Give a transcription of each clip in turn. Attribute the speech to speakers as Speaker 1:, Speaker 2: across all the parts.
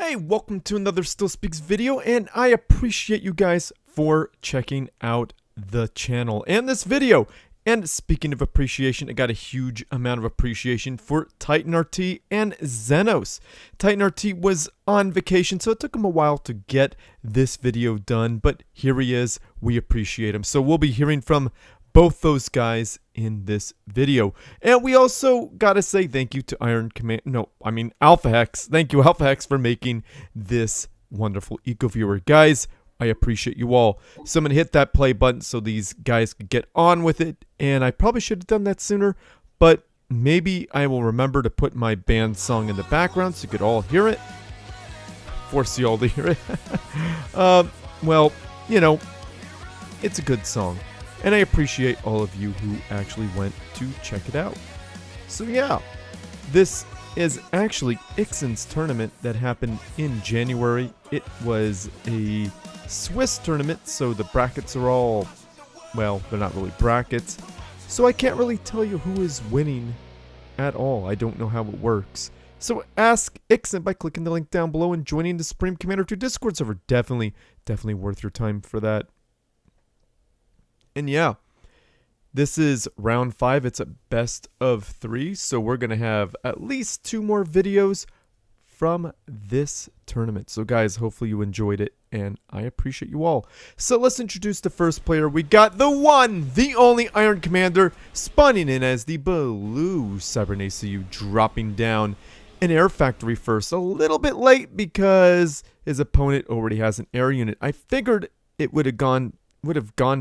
Speaker 1: Hey, welcome to another Still Speaks video, and I appreciate you guys for checking out the channel and this video. And speaking of appreciation, I got a huge amount of appreciation for TitanRT and Xenos. TitanRT was on vacation, so it took him a while to get this video done, but here he is. We appreciate him. So we'll be hearing from both those guys in this video. And we also gotta say thank you to Alphahex. Thank you, Alphahex, for making this wonderful eco viewer. Guys, I appreciate you all. So I'm gonna hit that play button so these guys could get on with it. And I probably should have done that sooner, but maybe I will remember to put my band song in the background so you could all hear it. Force you all to hear it. Well, you know, it's a good song. And I appreciate all of you who actually went to check it out. So yeah, this is actually Ixin's tournament that happened in January. It was a Swiss tournament, so the brackets are all, well, they're not really brackets. So I can't really tell you who is winning at all. I don't know how it works. So ask Ixin by clicking the link down below and joining the Supreme Commander 2 Discord server. Definitely worth your time for that. And yeah, this is round 5. It's a best of 3. So we're going to have at least 2 more videos from this tournament. So guys, hopefully you enjoyed it and I appreciate you all. So let's introduce the first player. We got the one, the only Iron Commander, spawning in as the blue Cybernaceau, dropping down an air factory first. A little bit late because his opponent already has an air unit. I figured it would have gone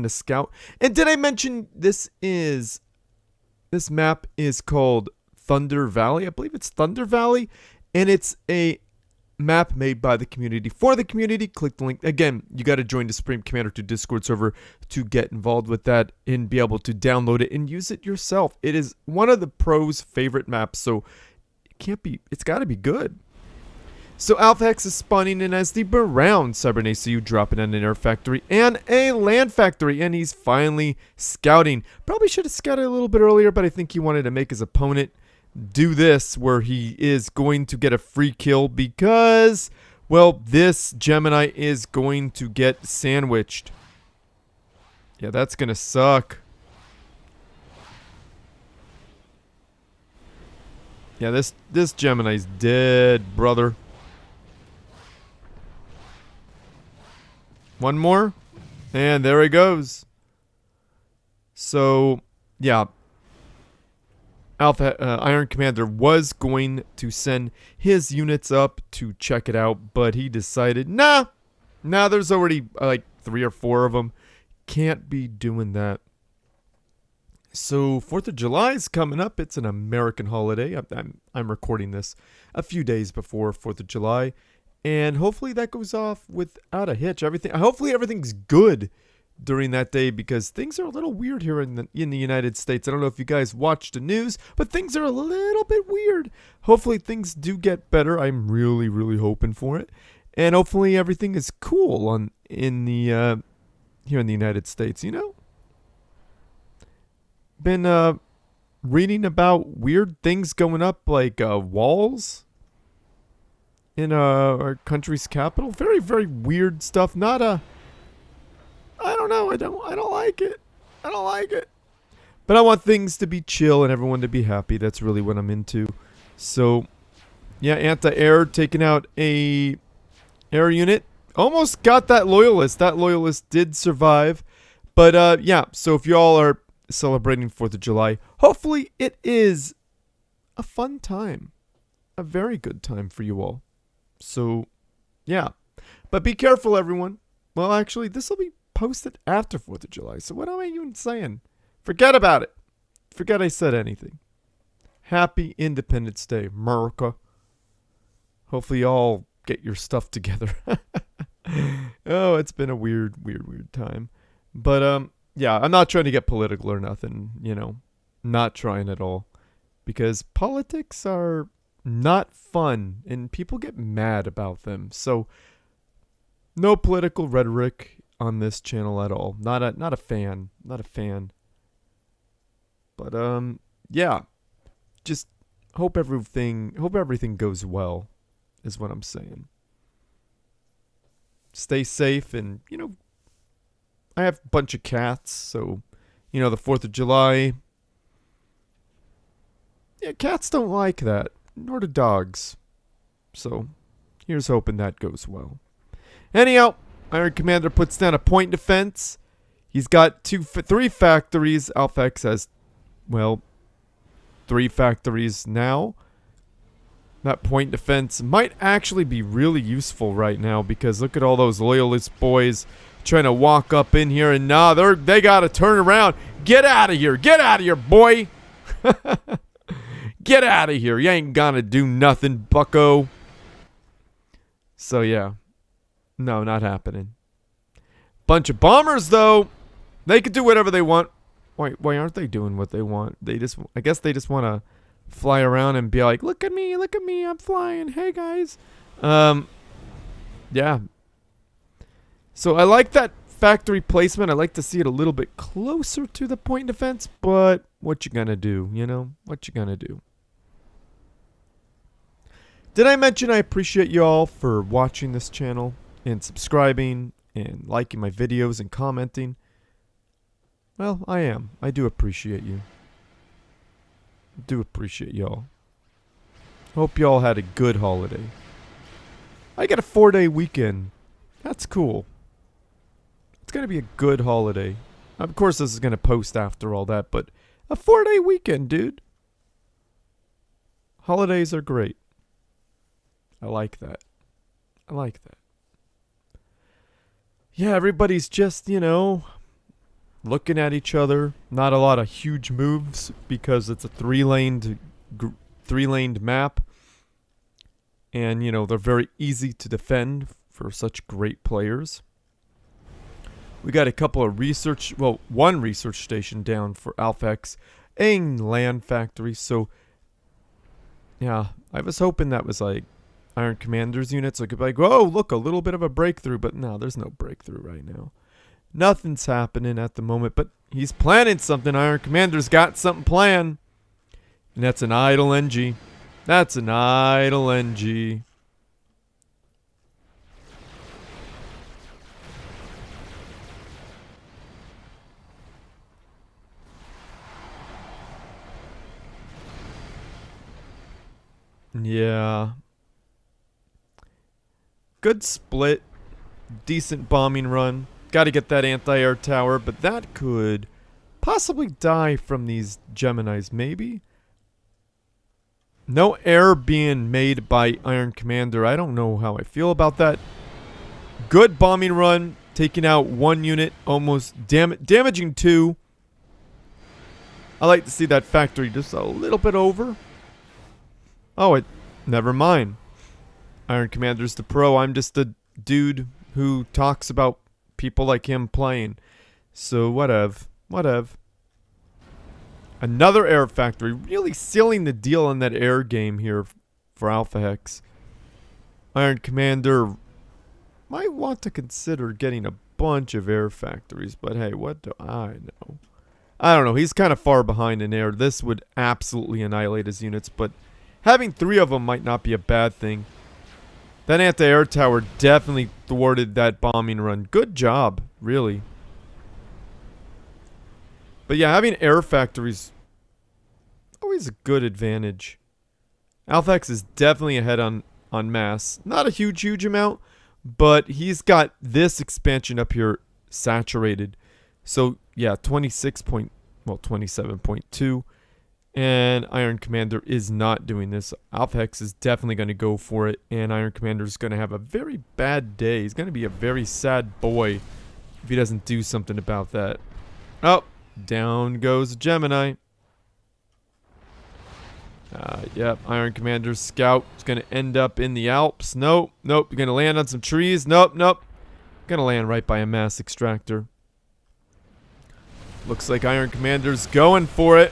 Speaker 1: to scout. And did I mention this map is called Thunder Valley? I believe it's Thunder Valley, and it's a map made by the community for the community. Click the link. Again, you got to join the Supreme Commander 2 Discord server to get involved with that and be able to download it and use it yourself. It is one of the pros' favorite maps, so it's got to be good. So Alphahex is spawning in as the brown Cybernaceau, dropping in an air factory and a land factory, and he's finally scouting. Probably should have scouted a little bit earlier, but I think he wanted to make his opponent do this, where he is going to get a free kill because, well, this Gemini is going to get sandwiched. Yeah, that's gonna suck. Yeah, this Gemini's dead, brother. One more, and there he goes. So, yeah, Iron Commander was going to send his units up to check it out, but he decided, nah, there's already like 3 or 4 of them. Can't be doing that. So 4th of July is coming up. It's an American holiday. I'm recording this a few days before 4th of July. And hopefully that goes off without a hitch. Hopefully everything's good during that day, because things are a little weird here in the United States. I don't know if you guys watch the news, but things are a little bit weird. Hopefully things do get better. I'm really hoping for it. And hopefully everything is cool here in the United States, you know? Been reading about weird things going up, like walls in our country's capital. Very weird stuff. I don't know. I don't like it. I don't like it. But I want things to be chill and everyone to be happy. That's really what I'm into. So, yeah, anti-air taking out a air unit. Almost got that loyalist. That loyalist did survive. But yeah, so if y'all are celebrating 4th of July, hopefully it is a fun time. A very good time for you all. So, yeah. But be careful, everyone. Well, actually, this will be posted after 4th of July. So what am I even saying? Forget about it. Forget I said anything. Happy Independence Day, America. Hopefully y'all get your stuff together. Oh, it's been a weird time. But, yeah, I'm not trying to get political or nothing, you know. Not trying at all. Because politics are not fun, and people get mad about them. So, no political rhetoric on this channel at all. Not a fan. Not a fan. But yeah. Just hope everything goes well, is what I'm saying. stay safe, and, you know, I have a bunch of cats, so, you know, the 4th of July, yeah, cats don't like that, nor do dogs. So, here's hoping that goes well. Anyhow, Iron Commander puts down a point defense. He's got 3 factories. Alphahex has, well, 3 factories now. That point defense might actually be really useful right now, because look at all those loyalist boys trying to walk up in here, and nah, they gotta turn around. Get out of here. Get out of here, boy. Get out of here. You ain't gonna do nothing, bucko. So, yeah. No, not happening. Bunch of bombers, though. They could do whatever they want. Why aren't they doing what they want? I guess they just want to fly around and be like, look at me, I'm flying. Hey, guys. Yeah. So, I like that factory placement. I like to see it a little bit closer to the point defense, but what you gonna do, you know? What you gonna do? Did I mention I appreciate you all for watching this channel and subscribing and liking my videos and commenting? Well, I am. I do appreciate you. I do appreciate y'all. Hope y'all had a good holiday. I got a 4-day weekend. That's cool. It's going to be a good holiday. Of course, this is going to post after all that, but a 4-day weekend, dude. Holidays are great. I like that. I like that. Yeah, everybody's just, you know, looking at each other. Not a lot of huge moves because it's a three-laned map. And, you know, they're very easy to defend for such great players. We got a couple of one research station down for Alphahex and land factory. So, yeah, I was hoping that was like Iron Commander's units. I could be like, oh, look, a little bit of a breakthrough. But no, there's no breakthrough right now. Nothing's happening at the moment. But he's planning something. Iron Commander's got something planned. And that's an idle NG. That's an idle NG. Yeah. Good split. Decent bombing run. Got to get that anti-air tower, but that could possibly die from these Geminis, maybe? No air being made by Iron Commander. I don't know how I feel about that. Good bombing run. Taking out 1 unit. Almost damaging 2. I like to see that factory just a little bit over. Oh, never mind. Iron Commander's the pro. I'm just a dude who talks about people like him playing. So, whatever. Another air factory. Really sealing the deal on that air game here for Alphahex. Iron Commander might want to consider getting a bunch of air factories. But hey, what do I know? I don't know. He's kind of far behind in air. This would absolutely annihilate his units. But having 3 of them might not be a bad thing. That anti-air tower definitely thwarted that bombing run. Good job, really. But yeah, having air factories always a good advantage. Alphahex is definitely ahead on mass. Not a huge amount, but he's got this expansion up here saturated. So yeah, 27.2. And Iron Commander is not doing this. Alphahex is definitely going to go for it. And Iron Commander is going to have a very bad day. He's going to be a very sad boy if he doesn't do something about that. Oh, down goes Gemini. Yep, Iron Commander's scout is going to end up in the Alps. Nope. You're going to land on some trees. Nope. Going to land right by a mass extractor. Looks like Iron Commander's going for it.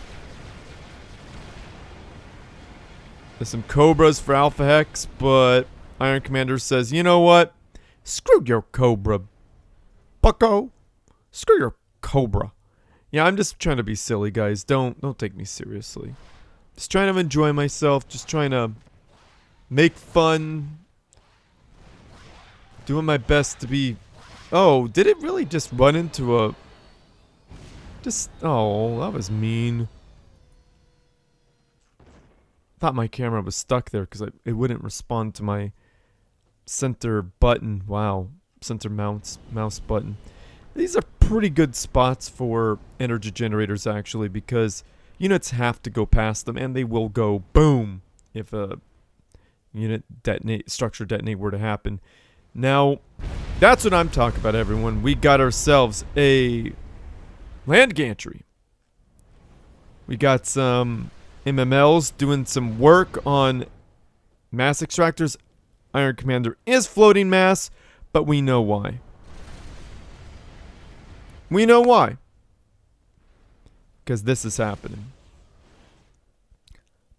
Speaker 1: There's some Cobras for Alphahex, but Iron Commander says, you know what? Screw your Cobra, bucko. Screw your Cobra. Yeah, I'm just trying to be silly, guys. Don't take me seriously. Just trying to enjoy myself. Just trying to make fun. Doing my best to be... Oh, did it really just run into a... Oh, that was mean. Thought my camera was stuck there because it wouldn't respond to my center button. Wow. Center mouse button. These are pretty good spots for energy generators, actually, because units have to go past them, and they will go boom if a unit structure detonate were to happen. Now, that's what I'm talking about, everyone. We got ourselves a land gantry. We got some MMLs doing some work on mass extractors. Iron Commander is floating mass, but we know why. We know why. Because this is happening.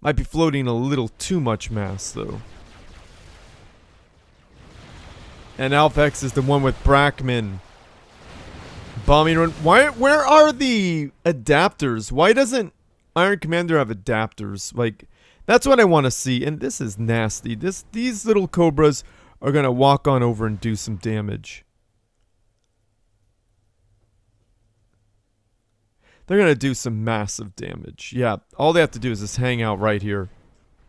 Speaker 1: Might be floating a little too much mass, though. And Alphahex is the one with Brackman. Bombing run. Where are the adapters? Why doesn't Iron Commander have adapters? Like, that's what I want to see. And this is nasty. These little cobras are going to walk on over and do some damage. They're going to do some massive damage. Yeah, all they have to do is just hang out right here.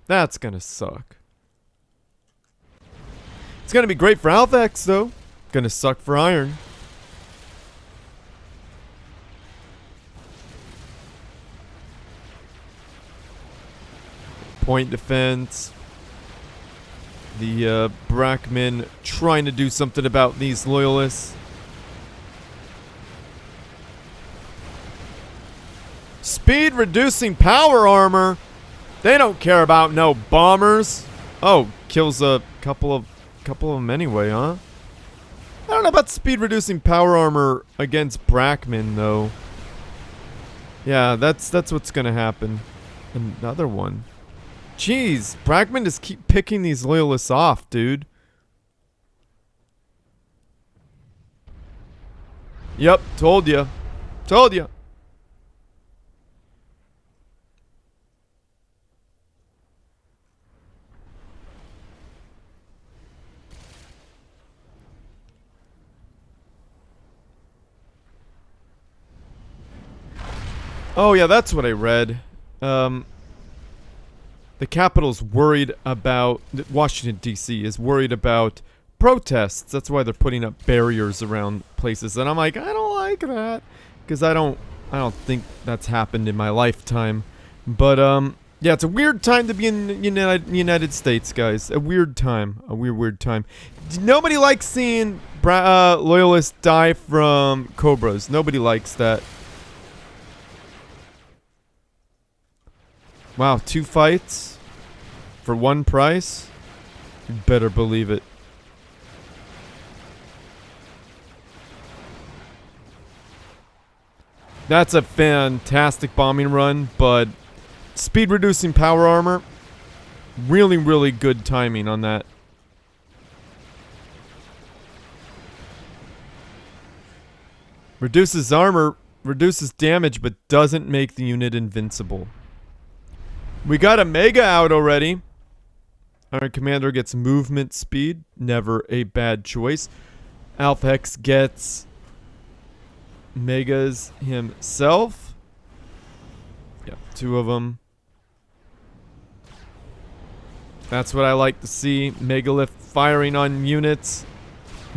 Speaker 1: That's going to suck. It's going to be great for Alphahex, though. Going to suck for Iron. Point defense. The Brackman trying to do something about these loyalists. Speed reducing power armor. They don't care about no bombers. Oh, kills a couple of them anyway, huh? I don't know about speed reducing power armor against Brackman though. Yeah, that's what's gonna happen. Another one. Jeez, Brackman just keep picking these loyalists off, dude. Yep, told ya. Told ya. Oh yeah, that's what I read. The Capitol's worried about... Washington, D.C. is worried about protests. That's why they're putting up barriers around places. And I'm like, I don't like that. Because I don't think that's happened in my lifetime. But, yeah, it's a weird time to be in the United States, guys. A weird time. A weird time. Nobody likes seeing loyalists die from Cobras. Nobody likes that. Wow, 2 fights for 1 price? You better believe it. That's a fantastic bombing run, but speed reducing power armor, really, really good timing on that. Reduces armor, reduces damage, but doesn't make the unit invincible. We got a Mega out already. Our commander gets movement speed. Never a bad choice. Alphahex gets Megas himself. Yeah, 2 of them. That's what I like to see. Megalith firing on units.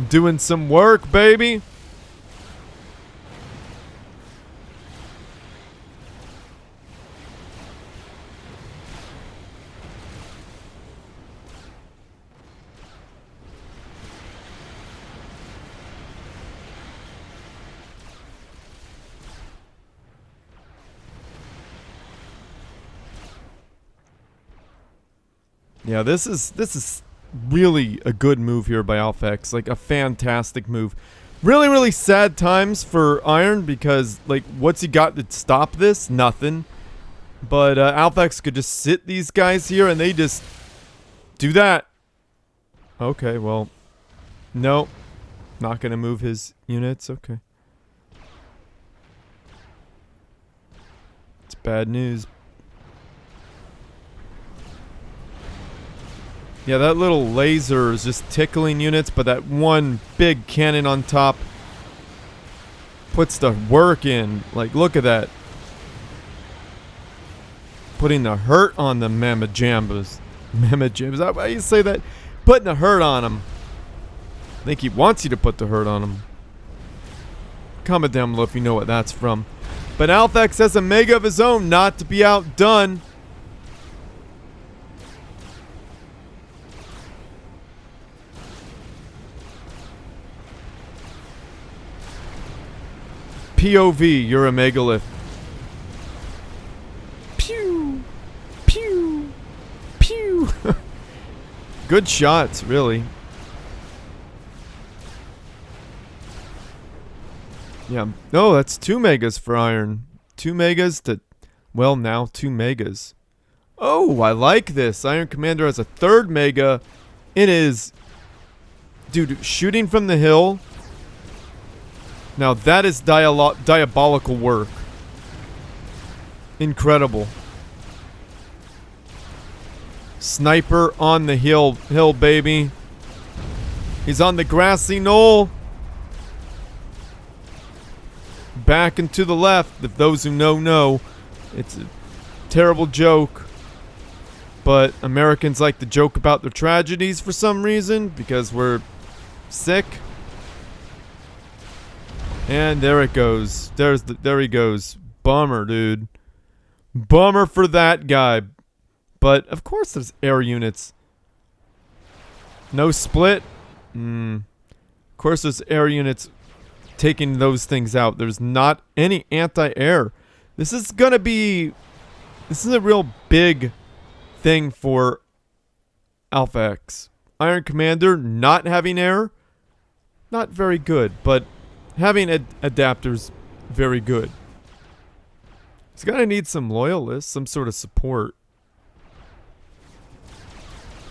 Speaker 1: Doing some work, baby. Yeah, this is really a good move here by Alphahex. Like, a fantastic move. Really, really sad times for Iron because, like, what's he got to stop this? Nothing. But Alphahex could just sit these guys here and they just do that. Okay, well, no. Not gonna move his units. Okay. It's bad news. Yeah, that little laser is just tickling units, but that one big cannon on top puts the work in. Like, look at that. Putting the hurt on the Mamma Jambas. Mamma Jambas, how do you say that? Putting the hurt on them. I think he wants you to put the hurt on him. Comment down below if you know what that's from. But Alphahex has a mega of his own, not to be outdone. POV, you're a megalith. Pew! Pew! Pew! Good shots, really. Yeah. No, that's 2 megas for iron. 2 megas to, well, now 2 megas. Oh, I like this. Iron Commander has a 3rd mega. It is, dude, shooting from the hill. Now that is diabolical work. Incredible. Sniper on the hill, baby. He's on the grassy knoll. Back and to the left. If those who know, it's a terrible joke. But Americans like to joke about their tragedies for some reason because we're sick. And there it goes. There he goes. Bummer, dude. Bummer for that guy. But of course there's air units. No split. Of course there's air units taking those things out. There's not any anti-air. This is a real big thing for Alphahex. Iron Commander not having air, not very good, but having adapters, very good. He's gonna need some loyalists, some sort of support.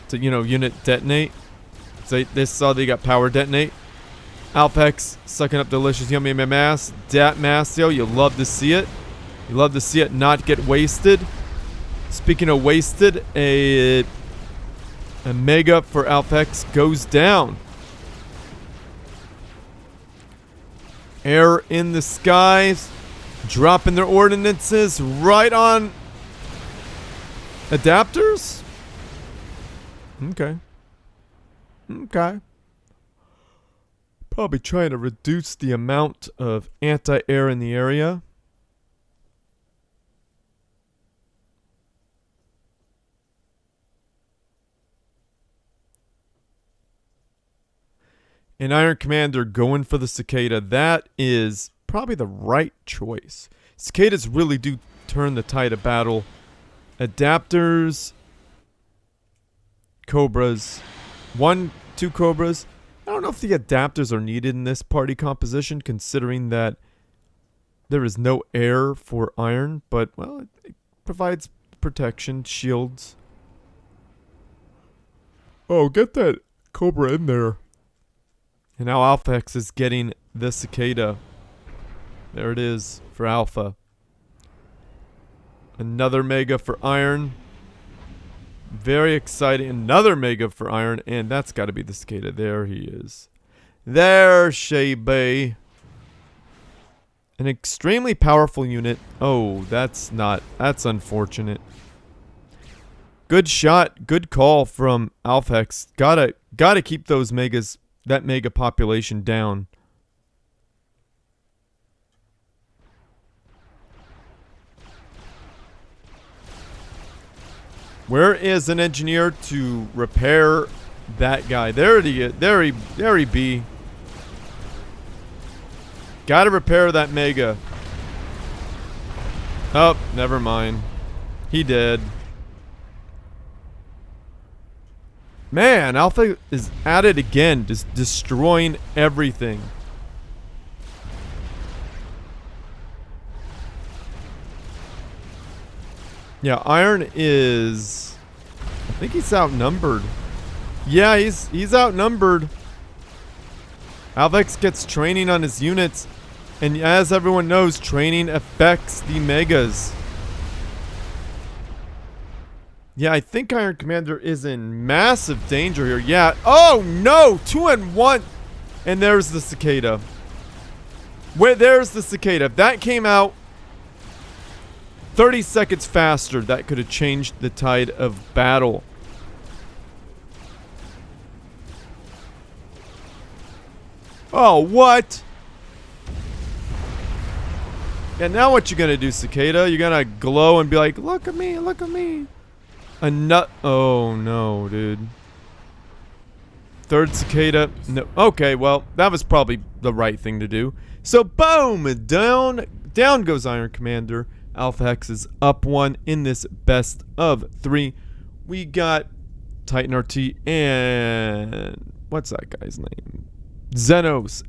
Speaker 1: To, unit detonate. So they saw they got power detonate. Alphahex sucking up delicious yummy mass. Dat mass, yo, you love to see it. You love to see it not get wasted. Speaking of wasted, a mega for Alphahex goes down. Air in the skies, dropping their ordinances right on adapters. Okay. Probably trying to reduce the amount of anti-air in the area. And Iron Commander going for the Cicada. That is probably the right choice. Cicadas really do turn the tide of battle. Adapters. Cobras. 1, 2 Cobras. I don't know if the adapters are needed in this party composition, considering that there is no air for iron. But, well, it provides protection, shields. Oh, get that Cobra in there. And now Alphahex is getting the Cicada. There it is for Alpha. Another mega for iron. Very exciting. Another mega for iron. And that's got to be the Cicada. There he is. There she be. An extremely powerful unit. Oh, that's unfortunate. Good shot. Good call from Alphahex. Gotta keep those megas, that mega population down. Where is an engineer to repair that guy? There he be. Gotta repair that mega. Oh, never mind. He did. Man, Alpha is at it again, just destroying everything. Yeah, Iron is... I think he's outnumbered. Yeah, he's outnumbered. Alphahex gets training on his units. And as everyone knows, training affects the megas. Yeah, I think Iron Commander is in massive danger here. Yeah. Oh, no. 2 and 1. And there's the cicada. There's the cicada. If that came out 30 seconds faster, that could have changed the tide of battle. Oh, what? Yeah, now what you gonna do, cicada? You're gonna glow and be like, look at me, look at me. A nut. Oh, no, dude. Third cicada. No. Okay, well, that was probably the right thing to do. So, boom! Down goes Iron Commander. Alphahex is up 1 in this best of 3. We got Titan RT and... what's that guy's name? Xenos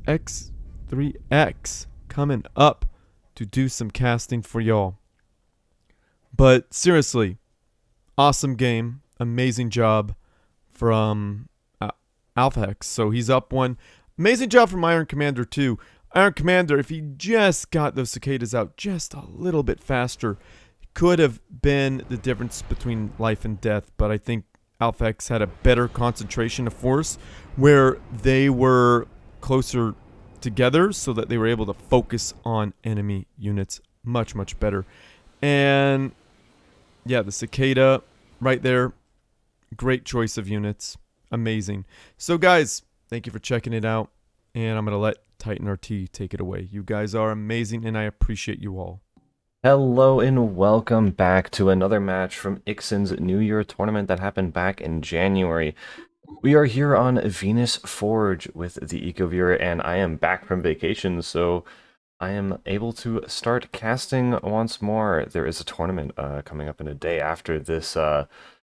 Speaker 1: X3X coming up to do some casting for y'all. But, seriously, awesome game. Amazing job from Alphahex. So he's up 1. Amazing job from Iron Commander too. Iron Commander, if he just got those cicadas out just a little bit faster, could have been the difference between life and death. But I think Alphahex had a better concentration of force where they were closer together so that they were able to focus on enemy units much, much better. And yeah, the cicada right there, great choice of units. Amazing. So guys, thank you for checking it out, and I'm going to let Titan RT take it away. You guys are amazing, and I appreciate you all.
Speaker 2: Hello and welcome back to another match from Ixin's New Year tournament that happened back in January. We are here on Venus Forge with the EcoViewer, and I am back from vacation, so I am able to start casting once more. There is a tournament coming up in a day after this of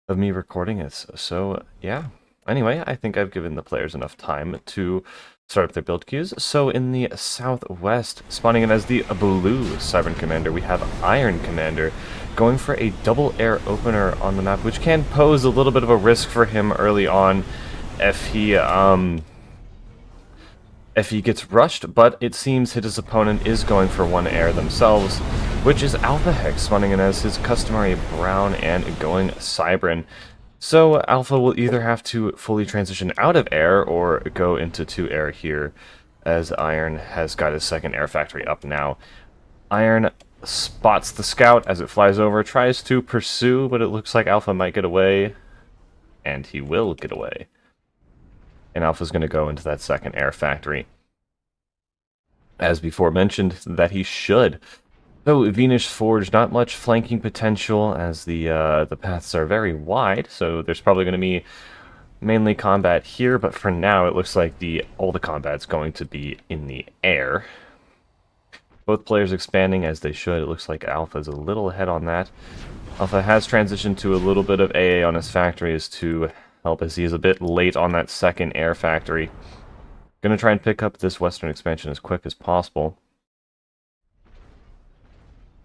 Speaker 2: me recording it. So yeah, anyway, I think I've given the players enough time to start up their build queues. So in the southwest, spawning in as the blue Cyber Commander, we have Iron Commander going for a double air opener on the map, which can pose a little bit of a risk for him early on if he gets rushed, but it seems his opponent is going for one air themselves, which is Alphahex spawning in as his customary brown and going Cybran. So Alpha will either have to fully transition out of air or go into 2 air here, as Iron has got his second air factory up now. Iron spots the scout as it flies over, tries to pursue, but it looks like Alpha might get away, and he will get away. And Alpha's going to go into that second air factory. As before mentioned, that he should. So Venus Forge, not much flanking potential as the paths are very wide, so there's probably going to be mainly combat here, but for now it looks like all the combat's going to be in the air. Both players expanding as they should. It looks like Alpha's a little ahead on that. Alpha has transitioned to a little bit of AA on his factories to help, as he is a bit late on that second air factory. Gonna try and pick up this western expansion as quick as possible.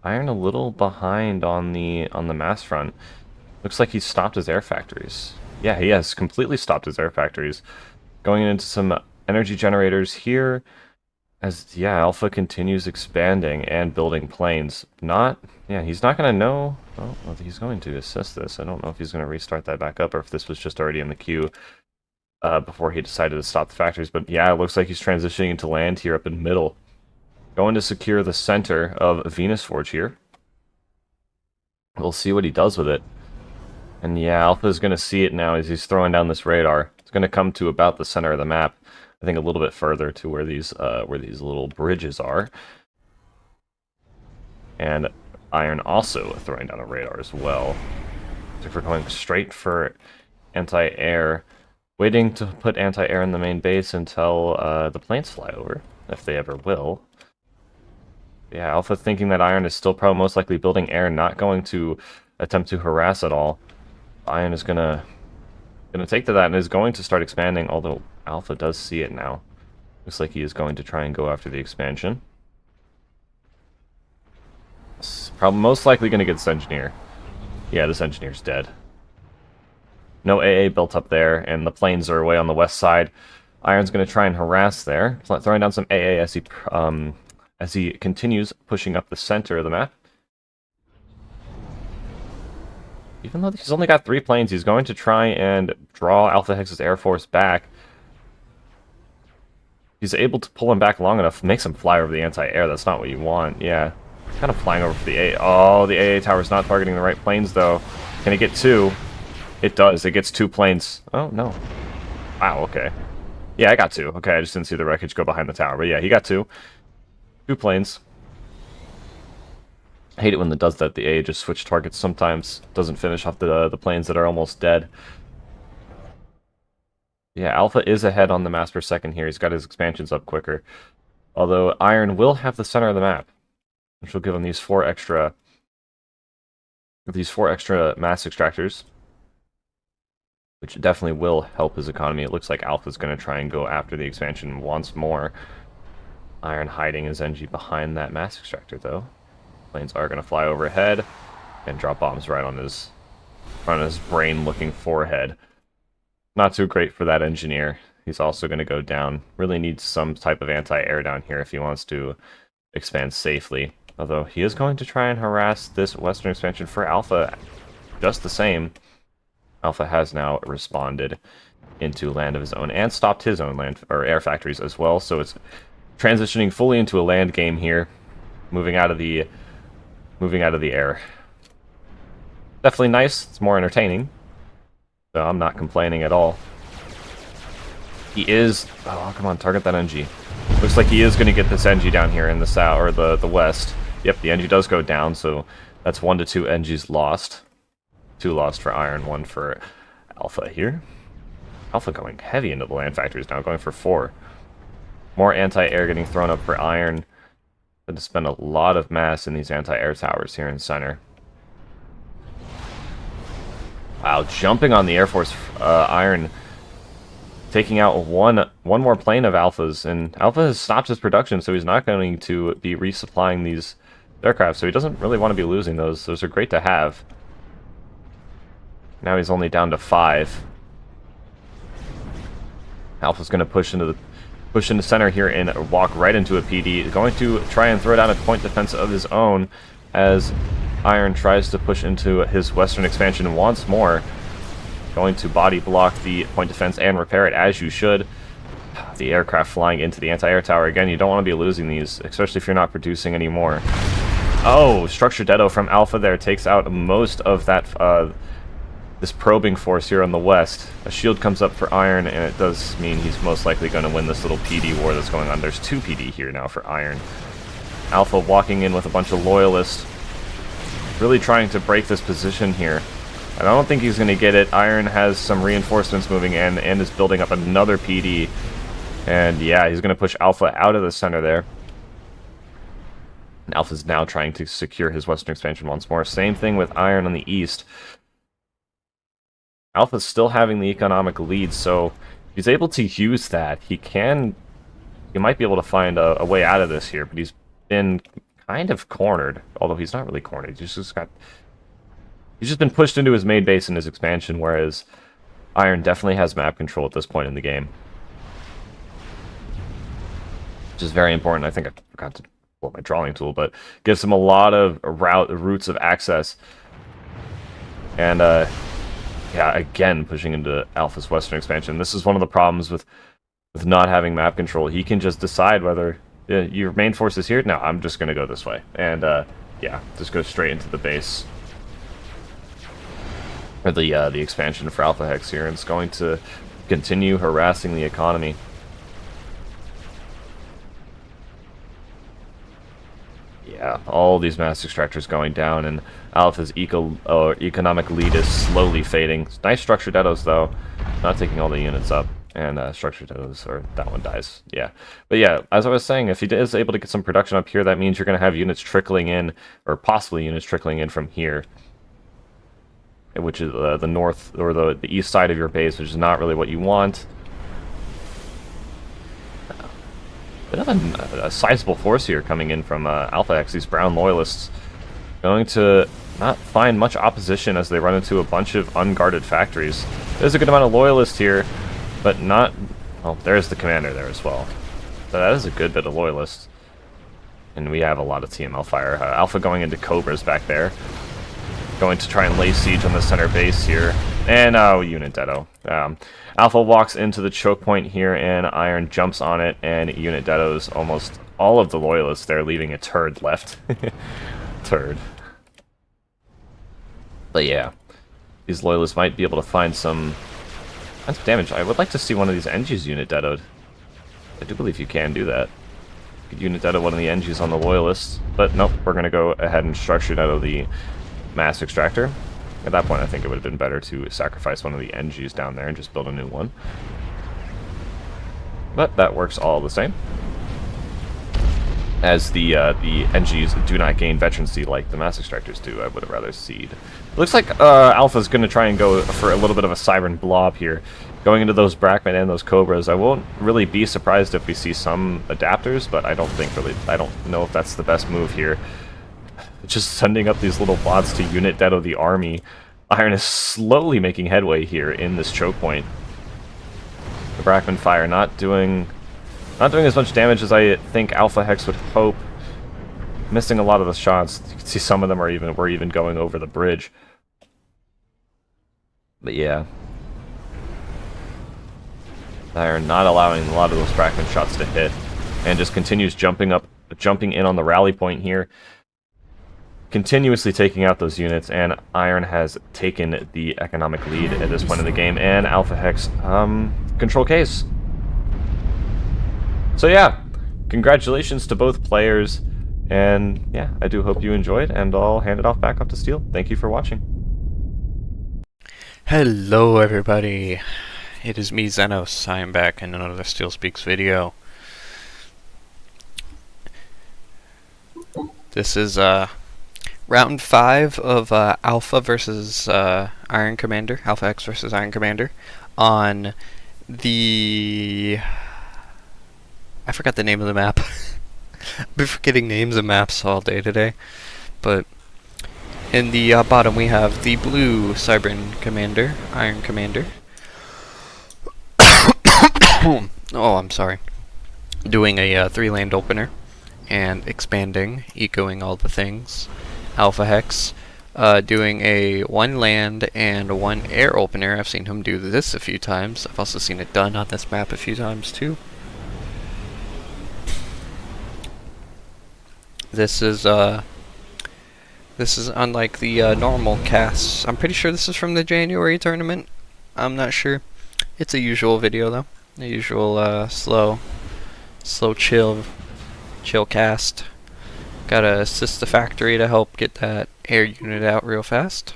Speaker 2: Iron a little behind on the mass front. Looks like he's stopped his air factories. Yeah, he has completely stopped his air factories. Going into some energy generators here, as yeah, Alpha continues expanding and building planes. He's not gonna know. Oh, well, he's going to assist this. I don't know if he's gonna restart that back up or if this was just already in the queue before he decided to stop the factories. But yeah, it looks like he's transitioning into land here up in middle. Going to secure the center of Venus Forge here. We'll see what he does with it. And yeah, Alpha is going to see it now as he's throwing down this radar. It's going to come to about the center of the map. I think a little bit further to where these little bridges are. And Iron also throwing down a radar as well. So we're going straight for anti-air. Waiting to put anti-air in the main base until the planes fly over, if they ever will. Yeah, Alpha thinking that Iron is still probably most likely building air, not going to attempt to harass at all. Iron is gonna take to that and is going to start expanding, although Alpha does see it now. Looks like he is going to try and go after the expansion. Probably most likely going to get this engineer. Yeah, this engineer's dead. No AA built up there, and the planes are away on the west side. Iron's going to try and harass there, throwing down some AA as he continues pushing up the center of the map. even though he's only got 3 planes, he's going to try and draw Alpha Hex's Air Force back. He's able to pull him back long enough, makes him fly over the anti-air. That's not what you want. Yeah, he's kind of flying over for the A. Oh, the AA tower's not targeting the right planes, though. Can he get 2? It does. It gets 2 planes. Oh, no. Wow, okay. Yeah, I got 2. Okay, I just didn't see the wreckage go behind the tower. But yeah, he got 2. 2 planes. I hate it when it does that. The A just switch targets sometimes. Doesn't finish off the planes that are almost dead. Yeah, Alpha is ahead on the mass per second here. He's got his expansions up quicker. Although Iron will have the center of the map, which will give him these 4 extra mass extractors, which definitely will help his economy. It looks like Alpha's going to try and go after the expansion once more. Iron hiding his NG behind that mass extractor, though. Planes are going to fly overhead and drop bombs right on his brain-looking forehead. Not too great for that engineer. He's also going to go down. Really needs some type of anti-air down here if he wants to expand safely. Although he is going to try and harass this western expansion for Alpha just the same. Alpha has now responded into land of his own and stopped his own land or air factories as well. So it's transitioning fully into a land game here, moving out of the air. Definitely nice. It's more entertaining. So I'm not complaining at all. He is... Oh, come on, target that NG. Looks like he is going to get this NG down here in the south, or the west. Yep, the NG does go down, so that's 1 to 2 NGs lost. 2 lost for Iron, 1 for Alpha here. Alpha going heavy into the land factories now, going for 4. More anti-air getting thrown up for Iron. Had to spend a lot of mass in these anti-air towers here in center. Wow, jumping on the Air Force, Iron, taking out one more plane of Alpha's, and Alpha has stopped his production, so he's not going to be resupplying these aircraft, so he doesn't really want to be losing those. Those are great to have. Now he's only down to 5. Alpha's going to push into center here and walk right into a PD. He's going to try and throw down a point defense of his own as Iron tries to push into his western expansion once more. Going to body block the point defense and repair it, as you should. The aircraft flying into the anti-air tower. Again, you don't want to be losing these, especially if you're not producing anymore. Oh, Structure Deado from Alpha there takes out most of that this probing force here on the west. A shield comes up for Iron, and it does mean he's most likely going to win this little PD war that's going on. There's 2 PD here now for Iron. Alpha walking in with a bunch of loyalists, really trying to break this position here. I don't think he's going to get it. Iron has some reinforcements moving in and is building up another PD. And yeah, he's going to push Alpha out of the center there. And Alpha's now trying to secure his western expansion once more. Same thing with Iron on the east. Alpha's still having the economic lead, so if he's able to use that, he might be able to find a way out of this here, but he's been kind of cornered, although he's not really cornered. He's just been pushed into his main base in his expansion, whereas Iron definitely has map control at this point in the game, which is very important. I think I forgot to pull up my drawing tool, but gives him a lot of routes of access. And yeah, again pushing into Alpha's western expansion. This is one of the problems with not having map control. He can just decide whether your main force is here. No, I'm just going to go this way. And yeah, just go straight into the base. Or the expansion for Alphahex here. And it's going to continue harassing the economy. Yeah, all these mass extractors going down, and Alpha's economic lead is slowly fading. Nice Structure Deados, though. Not taking all the units up. And Structure Deados, or that one dies. Yeah. But yeah, as I was saying, if he is able to get some production up here, that means you're going to have units trickling in, or possibly units trickling in from here, which is the north, or the east side of your base, which is not really what you want. Bit of a sizable force here coming in from Alphahex. These brown loyalists going to not find much opposition as they run into a bunch of unguarded factories. There's a good amount of loyalists here, but not... Well, there's the commander there as well. So that is a good bit of loyalists. And we have a lot of TML fire. Alpha going into Cobras back there. going to try and lay siege on the center base here. And Unit Deado. Alpha walks into the choke point here, and Iron jumps on it, and Unit Deado's almost all of the loyalists there, leaving a turd left. Turd. But yeah, these loyalists might be able to find some damage. I would like to see one of these NGs Unit Deadoed. I do believe you can do that. You could Unit Deado one of the NGs on the loyalists, but nope, we're going to go ahead and structure Deado the mass extractor. At that point, I think it would have been better to sacrifice one of the NGs down there and just build a new one. But that works all the same, as the NGs do not gain veterancy like the mass extractors do. I would have rather seed. Looks like Alpha's going to try and go for a little bit of a Cybern blob here, going into those Brackmen and those Cobras. I won't really be surprised if we see some adapters, but I don't know if that's the best move here. Just sending up these little bots to Unit Deado the army. Iron is slowly making headway here in this choke point. The Brackman fire not doing as much damage as I think Alphahex would hope. Missing a lot of the shots. You can see some of them were even going over the bridge. But yeah, Iron not allowing a lot of those Brackman shots to hit, and just continues jumping in on the rally point here, continuously taking out those units, and Iron has taken the economic lead at this point in the game, and Alphahex control case. So yeah, congratulations to both players, and yeah, I do hope you enjoyed, and I'll hand it back off to Steel. Thank you for watching.
Speaker 3: Hello everybody, it is me, Xenos. I am back in another Steel Speaks video. This is round 5 of Alpha versus Iron Commander, Alphahex versus Iron Commander, on the... I forgot the name of the map. I've been forgetting names of maps all day today. But in the bottom we have the blue Cybern Commander, Iron Commander. Oh, I'm sorry. Doing a 3-land opener and expanding, ecoing all the things. Alphahex doing a 1-land and a 1-air opener. I've seen him do this a few times. I've also seen it done on this map a few times too. This is unlike the normal casts. I'm pretty sure this is from the January tournament. I'm not sure. It's a usual video though. The usual slow chill cast. Gotta assist the factory to help get that air unit out real fast.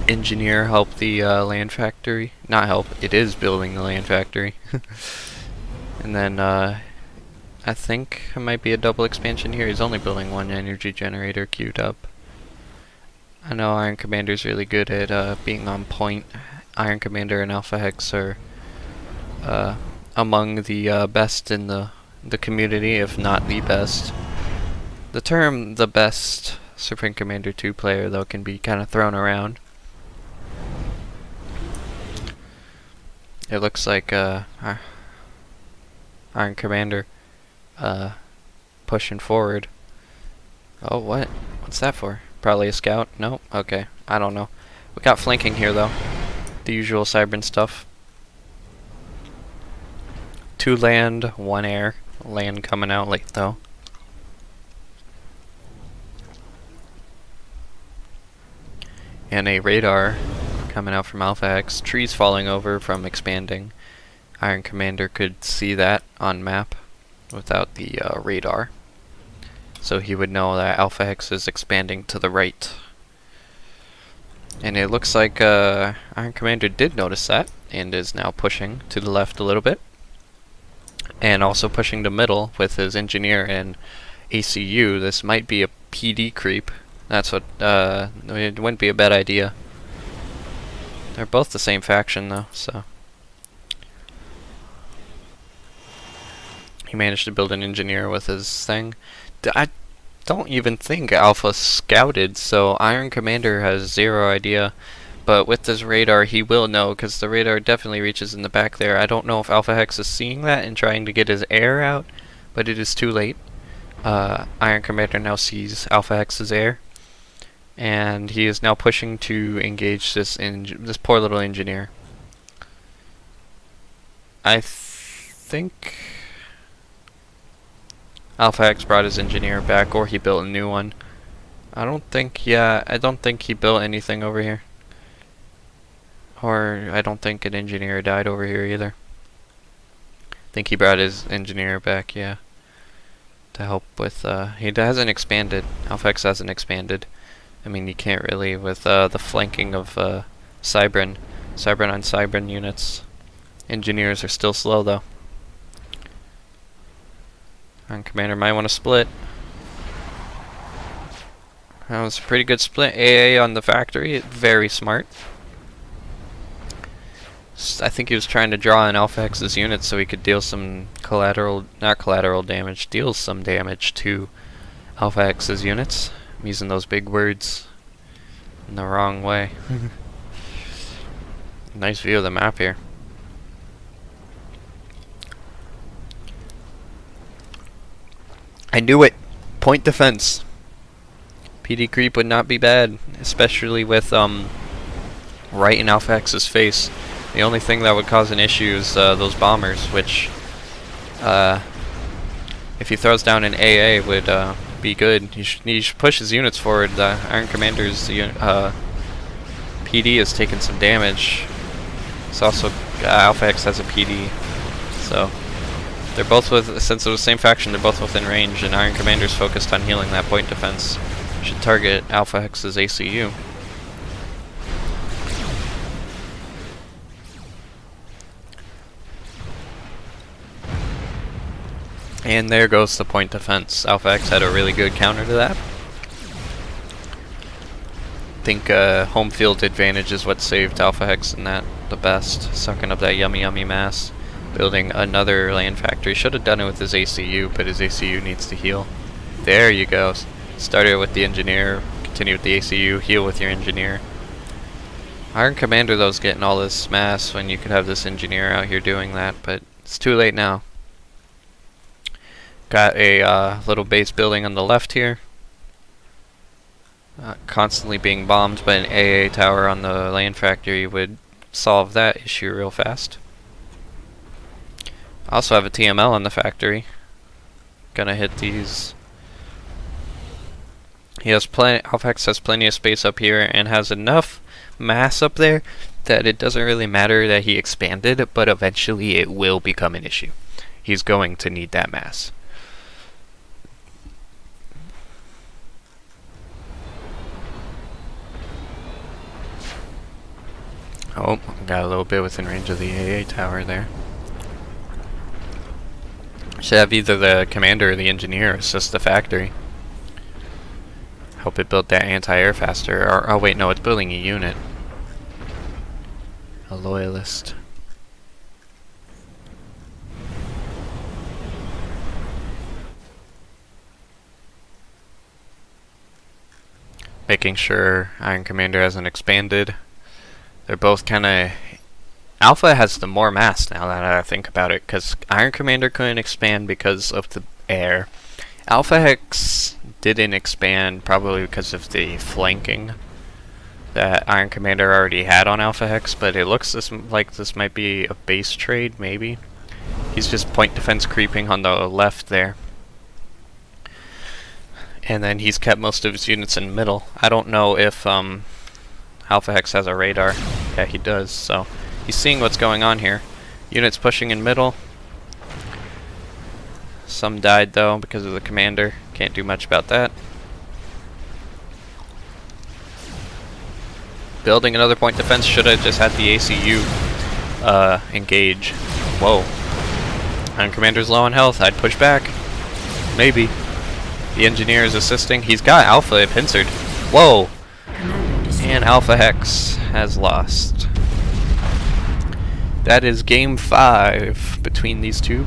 Speaker 3: Engineer help the land factory. Not help, it is building the land factory. And then I think it might be a double expansion here. He's only building 1 energy generator queued up. I know Iron Commander's really good at being on point. Iron Commander and Alphahex are among the best in the community, if not the best. The term the best Supreme Commander 2 player though can be kind of thrown around. It looks like Iron Commander pushing forward. Oh, what's that for? Probably a scout? No? Okay, I don't know. We got flanking here though. The usual Cybern stuff. 2 land, 1 air. Land coming out late though. And a radar coming out from Alphahex. Trees falling over from expanding. Iron Commander could see that on map without the radar. So he would know that Alphahex is expanding to the right. And it looks like Iron Commander did notice that and is now pushing to the left a little bit. And also pushing the middle with his engineer and ACU. This might be a PD creep. That's what, it wouldn't be a bad idea. They're both the same faction though, so. He managed to build an engineer with his thing. I don't even think Alpha scouted, so Iron Commander has 0 idea. But with this radar, he will know, because the radar definitely reaches in the back there. I don't know if Alphahex is seeing that and trying to get his air out, but it is too late. Iron Commander now sees Alphahex's air. and he is now pushing to engage this poor little engineer. I think Alphahex brought his engineer back, or he built a new one. I don't think he built anything over here. Or I don't think an engineer died over here either. I think he brought his engineer back, yeah. To help with, he hasn't expanded. Alphahex hasn't expanded. I mean, you can't really with the flanking of Cybran on Cybran units. Engineers are still slow though. Iron Commander might want to split. That was a pretty good split. AA on the factory, very smart. I think he was trying to draw in Alphahex's units so he could deal some not collateral damage, deal some damage to Alphahex's units. I'm using those big words in the wrong way. Nice view of the map here. I knew it! Point defense. PD creep would not be bad, especially with right in Alphahex's face. The only thing that would cause an issue is those bombers, which if he throws down an AA would be good. He should push his units forward. The Iron Commander's PD has taken some damage. It's also Alphahex has a PD, so they're both since they're the same faction, they're both within range, and Iron Commander's focused on healing that point defense. Should target Alphahex's ACU. And there goes the point defense. Alphahex had a really good counter to that. I think home field advantage is what saved Alphahex in that the best. Sucking up that yummy mass. Building another land factory. Should have done it with his ACU, but his ACU needs to heal. There you go. Started with the engineer, continue with the ACU, heal with your engineer. Iron Commander though is getting all this mass when you could have this engineer out here doing that, but it's too late now. Got a little base building on the left here. Constantly being bombed, but an AA tower on the land factory would solve that issue real fast. Also have a TML on the factory. Gonna hit these. He has Alphahex has plenty of space up here and has enough mass up there that it doesn't really matter that he expanded, but eventually it will become an issue. He's going to need that mass. Oh, got a little bit within range of the AA tower there. Should have either the commander or the engineer assist the factory. Hope it built that anti-air faster. Or, oh wait, no, it's building a unit. A loyalist. Making sure Iron Commander hasn't expanded. They're both kind of... Alpha has the more mass now that I think about it, because Iron Commander couldn't expand because of the air. Alphahex didn't expand probably because of the flanking that Iron Commander already had on Alphahex, but it looks like this might be a base trade, maybe. He's just point defense creeping on the left there. And then he's kept most of his units in the middle. I don't know if Alphahex has a radar. Yeah, he does, so he's seeing what's going on here. Units pushing in middle. Some died though because of the commander. Can't do much about that. Building another point defense. Should have just had the ACU engage. Whoa. Iron Commander's low on health. I'd push back. Maybe. The engineer is assisting. He's got Alpha pincered. Whoa. And Alphahex has lost. That is game 5 between these two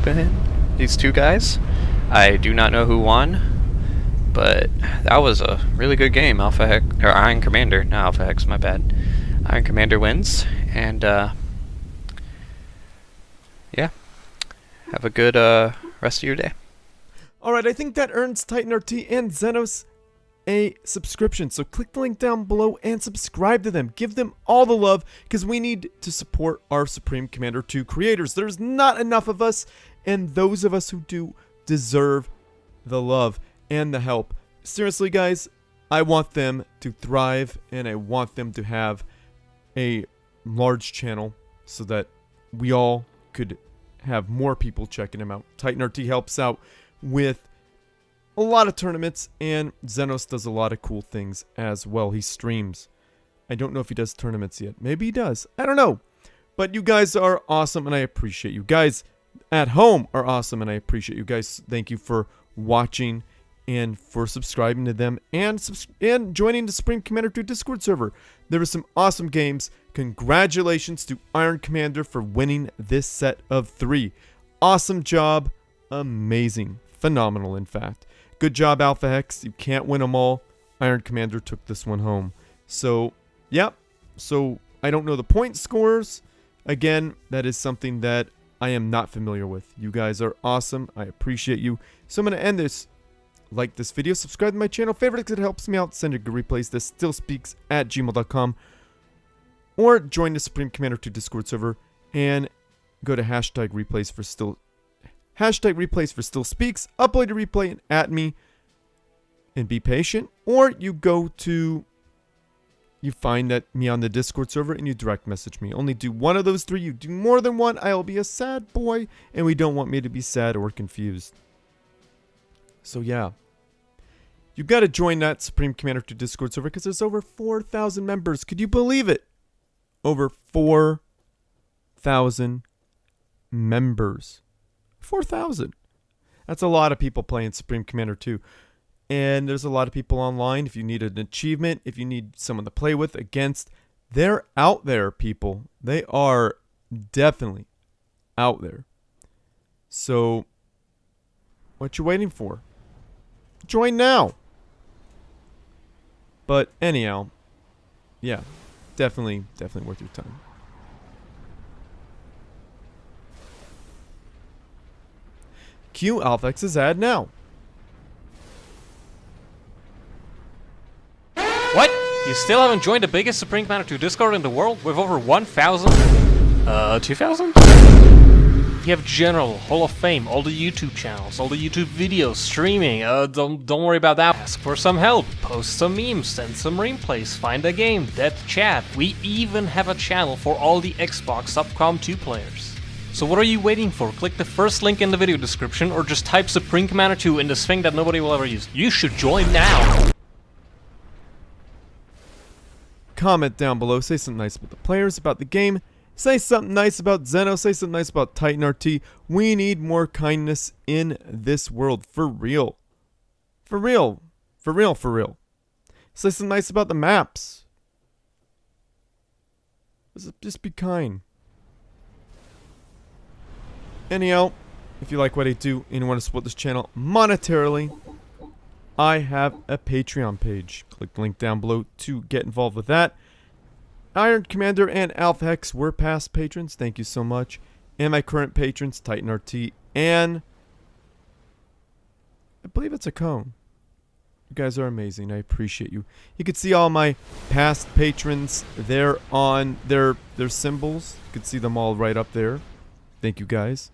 Speaker 3: guys. I do not know who won, but that was a really good game. Alphahex, or Iron Commander, not Alphahex, my bad. Iron Commander wins, and yeah, have a good rest of your day.
Speaker 1: Alright, I think that earns Titan RT and Xenos a subscription. So click the link down below and subscribe to them. Give them all the love because we need to support our Supreme Commander 2 creators. There's not enough of us, and those of us who do deserve the love and the help. Seriously, guys, I want them to thrive, and I want them to have a large channel so that we all could have more people checking them out. Titan RT helps out with a lot of tournaments, and Xenos does a lot of cool things as well. He streams. I don't know if he does tournaments yet. Maybe he does. I don't know. But you guys are awesome, and I appreciate you. Guys at home are awesome, and I appreciate you guys. Thank you for watching and for subscribing to them and joining the Supreme Commander 2 Discord server. There were some awesome games. Congratulations to Iron Commander for winning this set of 3. Awesome job. Amazing. Phenomenal, in fact. Good job, Alphahex. You can't win them all. Iron Commander took this one home. So, yep. So, I don't know the point scores. Again, that is something that I am not familiar with. You guys are awesome. I appreciate you. So, I'm going to end this. Like this video, subscribe to my channel, favorite because it helps me out, send your good replays to stillspeaks@gmail.com, or join the Supreme Commander 2 Discord server and go to #replays for stillspeaks, upload your replay and at me, and be patient. Or you find that me on the Discord server and you direct message me. Only do one of those 3. You do more than one, I'll be a sad boy, and we don't want me to be sad or confused. So yeah, you got to join that Supreme Commander 2 Discord server because there's over 4,000 members. Could you believe it? Over 4,000 members. 4,000. That's a lot of people playing Supreme Commander 2. And there's a lot of people online. If you need an achievement, if you need someone to play with against, they're out there, people. They are definitely out there. So, what you waiting for? Join now. But anyhow, yeah, definitely worth your time. Cue Alphex's ad now.
Speaker 4: What? You still haven't joined the biggest Supreme Commander 2 Discord in the world with over 1,000? 2,000? You have General, Hall of Fame, all the YouTube channels, all the YouTube videos, streaming. Don't worry about that. Ask for some help, post some memes, send some replays, find a game, death chat. We even have a channel for all the Xbox Subcom 2 players. So what are you waiting for? Click the first link in the video description or just type Supreme Commander 2 in this thing that nobody will ever use. You should join now!
Speaker 1: Comment down below, say something nice about the players, about the game. Say something nice about Zeno. Say something nice about Titan RT. We need more kindness in this world. For real. For real. For real, for real. Say something nice about the maps. Just be kind. Anyhow, if you like what I do and you want to support this channel monetarily, I have a Patreon page. Click the link down below to get involved with that. Iron Commander and Alphahex were past patrons. Thank you so much. And my current patrons, Titan RT and I believe it's a cone. You guys are amazing. I appreciate you. You can see all my past patrons there on their symbols. You can see them all right up there. Thank you guys.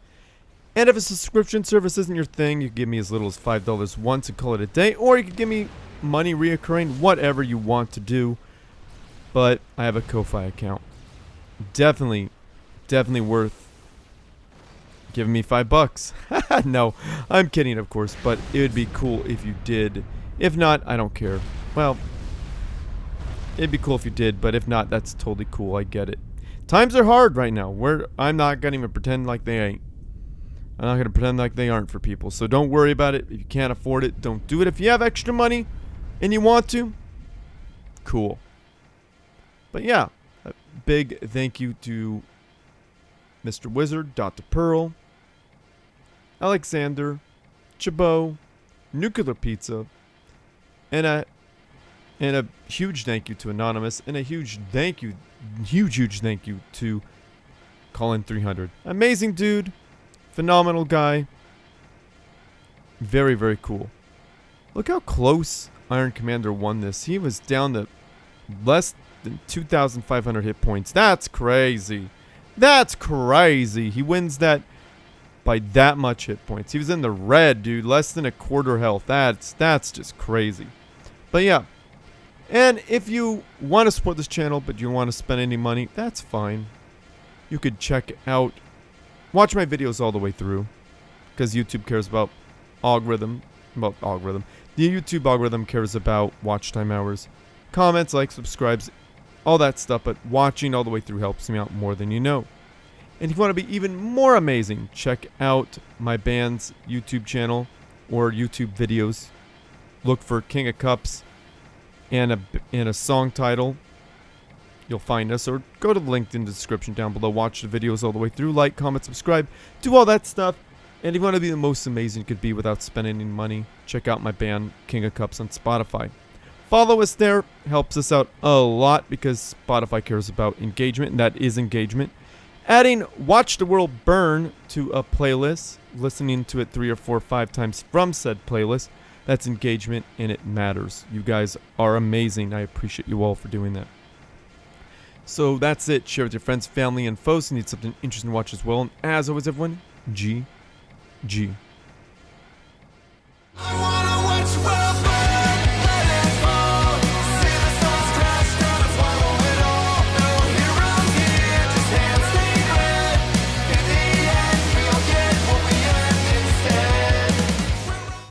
Speaker 1: And if a subscription service isn't your thing, you can give me as little as $5 once and call it a day. Or you can give me money reoccurring, whatever you want to do. But I have a Ko-Fi account. Definitely worth giving me $5. No, I'm kidding, of course. But it would be cool if you did. If not, I don't care. Well, it'd be cool if you did. But if not, that's totally cool. I get it. Times are hard right now. I'm not going to even pretend like they ain't. I'm not going to pretend like they aren't for people. So don't worry about it. If you can't afford it, don't do it. If you have extra money and you want to, cool. But yeah, a big thank you to Mr. Wizard, Dr. Pearl, Alexander, Chabot, Nuclear Pizza, and a huge thank you to Anonymous, and a huge thank you to Colin 300. Amazing dude, phenomenal guy, very, very cool. Look how close Iron Commander won this. He was down to less than 2,500 hit points. That's crazy. That's crazy. He wins that by that much hit points. He was in the red, dude. Less than a quarter health. That's just crazy. But yeah. And if you want to support this channel, but you don't want to spend any money, that's fine. You could check out, watch my videos all the way through, because YouTube cares about algorithm. The YouTube algorithm cares about watch time hours, comments, likes, subscribes, all that stuff. But watching all the way through helps me out more than you know. And if you want to be even more amazing, check out my band's YouTube channel or YouTube videos. Look for King of Cups and a song title. You'll find us, or go to the link in the description down below. Watch the videos all the way through. Like, comment, subscribe. Do all that stuff. And if you want to be the most amazing you could be without spending any money, check out my band King of Cups on Spotify. Follow us there. Helps us out a lot because Spotify cares about engagement, and that is engagement. Adding Watch the World Burn to a playlist, listening to it 3 or 4 or 5 times from said playlist, that's engagement and it matters. You guys are amazing. I appreciate you all for doing that. So that's it. Share with your friends, family, and foes who need something interesting to watch as well. And as always, everyone, GG.